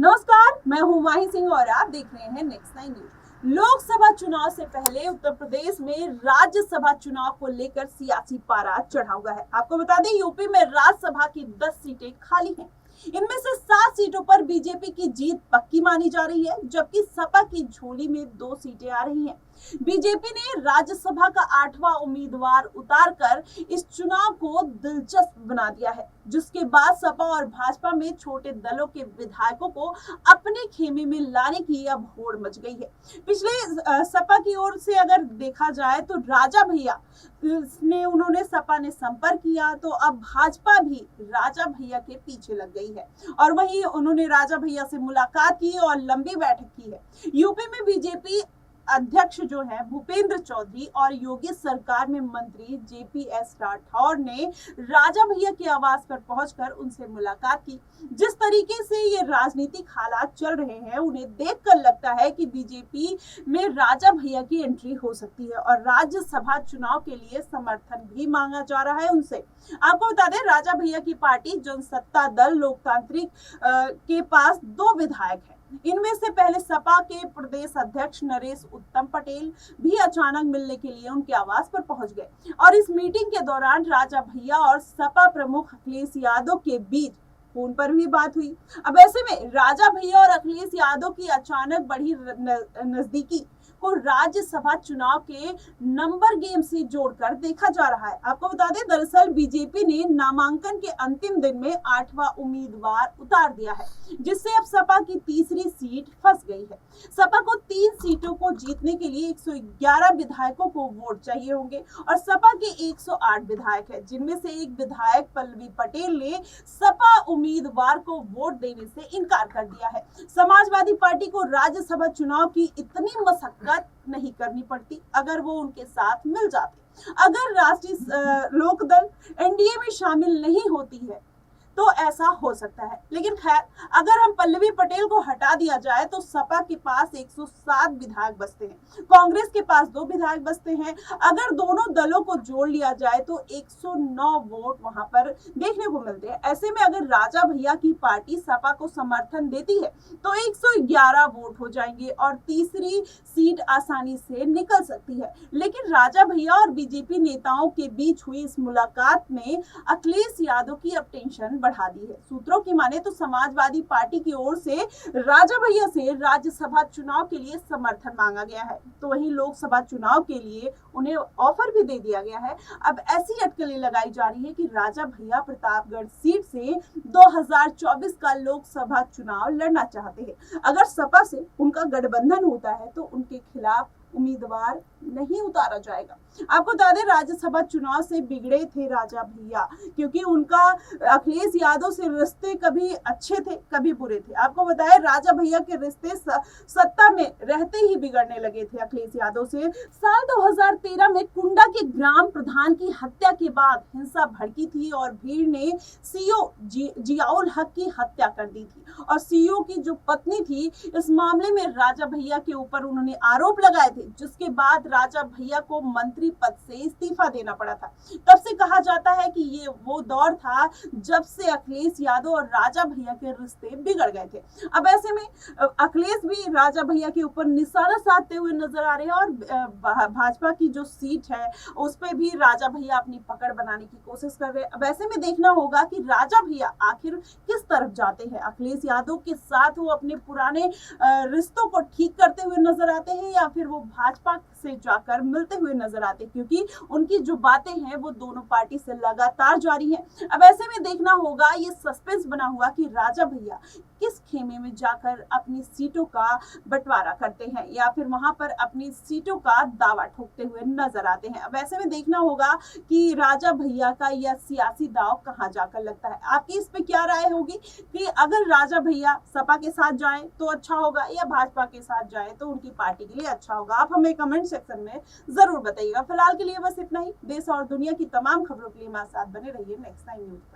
नमस्कार, मैं हूं माही सिंह और आप देख रहे हैं नेक्स्ट 9 न्यूज। लोकसभा चुनाव से पहले उत्तर प्रदेश में राज्यसभा चुनाव को लेकर सियासी पारा चढ़ा हुआ है। आपको बता दें, यूपी में राज्यसभा की 10 सीटें खाली हैं। इनमें से 7 सीटों पर बीजेपी की जीत पक्की मानी जा रही है, जबकि सपा की झोली में 2 सीटें आ रही हैं। बीजेपी ने राज्यसभा का 8वां उम्मीदवार उतारकर इस चुनाव को दिलचस्प बना दिया है, जिसके बाद सपा और भाजपा में छोटे दलों के विधायकों को अपने खेमे में लाने की अब होड़ मच गई है। पिछले सपा की ओर से अगर देखा जाए तो राजा भैया उन्होंने सपा ने संपर्क किया, तो अब भाजपा भी राजा भैया के पीछे लग गई है और वहीं उन्होंने राजा भैया से मुलाकात की और लंबी बैठक की है। यूपी में बीजेपी अध्यक्ष जो है भूपेंद्र चौधरी और योगी सरकार में मंत्री जेपीएस राठौर ने राजा भैया के आवास पर पहुंचकर उनसे मुलाकात की। जिस तरीके से ये राजनीतिक हालात चल रहे हैं, उन्हें देखकर लगता है कि बीजेपी में राजा भैया की एंट्री हो सकती है और राज्यसभा चुनाव के लिए समर्थन भी मांगा जा रहा है उनसे। आपको बता दें, राजा भैया की पार्टी जनसत्ता दल लोकतांत्रिक के पास 2 विधायक हैं। इनमें से पहले सपा के प्रदेश अध्यक्ष नरेश उत्तम पटेल भी अचानक मिलने के लिए उनके आवास पर पहुंच गए और इस मीटिंग के दौरान राजा भैया और सपा प्रमुख अखिलेश यादव के बीच फोन पर भी बात हुई। अब ऐसे में राजा भैया और अखिलेश यादव की अचानक बढ़ी नजदीकी को राज्यसभा चुनाव के नंबर गेम से जोड़कर देखा जा रहा है। आपको बता दें, दरअसल बीजेपी ने नामांकन के अंतिम दिन में 8वां उम्मीदवार उतार दिया है, जिससे अब सपा की तीसरी सीट फंस गई है। सपा को 3 सीटों को जीतने के लिए 111 विधायकों को वोट चाहिए होंगे और सपा के 108 विधायक है, जिनमें से एक विधायक पल्लवी पटेल ने सपा उम्मीदवार को वोट देने से इनकार कर दिया है। समाजवादी पार्टी को राज्यसभा चुनाव की इतनी मशक्कत नहीं करनी पड़ती अगर वो उनके साथ मिल जाते। अगर राष्ट्रीय लोकदल एनडीए में शामिल नहीं होती है तो ऐसा हो सकता है, लेकिन खैर, अगर हम पल्लवी पटेल को हटा दिया जाए तो सपा के पास 107 विधायक बचते हैं, कांग्रेस के पास 2 विधायक बचते हैं। अगर दोनों दलों को जोड़ लिया जाए तो 109 वोट वहां पर देखने को मिलते हैं। ऐसे में अगर राजा भैया की पार्टी सपा को समर्थन देती है तो 111 वोट हो जाएंगे और तीसरी सीट आसानी से निकल सकती है। लेकिन राजा भैया और बीजेपी नेताओं के बीच हुई इस मुलाकात में अखिलेश यादव की अब टेंशन बढ़ा दी है। सूत्रों की माने तो समाजवादी पार्टी की ओर से राजा भैया से राज्यसभा चुनाव के लिए समर्थन मांगा गया है, तो वहीं लोकसभा चुनाव के लिए उन्हें ऑफर भी दे दिया गया है। अब ऐसी अटकलें लगाई जा रही है कि राजा भैया प्रतापगढ़ सीट से 2024 का लोकसभा चुनाव लड़ना चाहते हैं। अगर सपा से उनका गठबंधन होता है तो उनके खिलाफ उम्मीदवार नहीं उतारा जाएगा। आपको बता दें, राज्यसभा चुनाव से बिगड़े थे राजा भैया, क्योंकि उनका अखिलेश यादव से रिश्ते कभी अच्छे थे कभी बुरे थे। आपको बताएं, राजा भैया के रिश्ते सत्ता में रहते ही बिगड़ने लगे थे अखिलेश यादव से। साल 2013 में कुंडा के ग्राम प्रधान की हत्या के बाद हिंसा भड़की थी और भीड़ ने सीओ जियाउल हक की हत्या कर दी थी और सीओ की जो पत्नी थी, इस मामले में राजा भैया के ऊपर उन्होंने आरोप लगाए थे, जिसके बाद राजा भैया को मंत्री पद से इस्तीफा देना पड़ा था। तब से कहा जाता है कि ये वो दौर था जब से अखिलेश यादव और राजा भैया के रिश्ते बिगड़ गए थे। अब ऐसे में अखिलेश भी राजा भैया के ऊपर निशाना साधते हुए नजर आ रहे हैं और भाजपा की जो सीट है उस पे भी राजा भैया अपनी पकड़ बनाने की कोशिश कर रहे हैं। अब ऐसे में देखना होगा कि राजा भैया आखिर किस तरफ जाते हैं। अखिलेश यादव के साथ वो अपने पुराने रिश्तों को ठीक करते हुए नजर आते हैं या फिर वो भाजपा से जाकर मिलते हुए नजर आते, क्योंकि उनकी जो बातें हैं वो दोनों पार्टी से लगातार जारी है। अब ऐसे में देखना होगा, ये सस्पेंस बना हुआ कि राजा भैया किस खेमे में जाकर अपनी सीटों का बंटवारा करते हैं या फिर वहां पर अपनी सीटों का दावा ठोकते हुए नजर आते हैं। अब ऐसे में देखना होगा कि राजा भैया का यह सियासी दाव कहां जाकर लगता है। आपकी इस पे क्या राय होगी कि अगर राजा भैया सपा के साथ जाएं तो अच्छा होगा या भाजपा के साथ जाएं तो उनकी पार्टी के लिए अच्छा होगा? आप हमें कमेंट सेक्शन में जरूर बताइएगा। फिलहाल के लिए बस इतना ही। देश और दुनिया की तमाम खबरों के लिए हमारे साथ बने रहिए नेक्स्ट 9 न्यूज पर।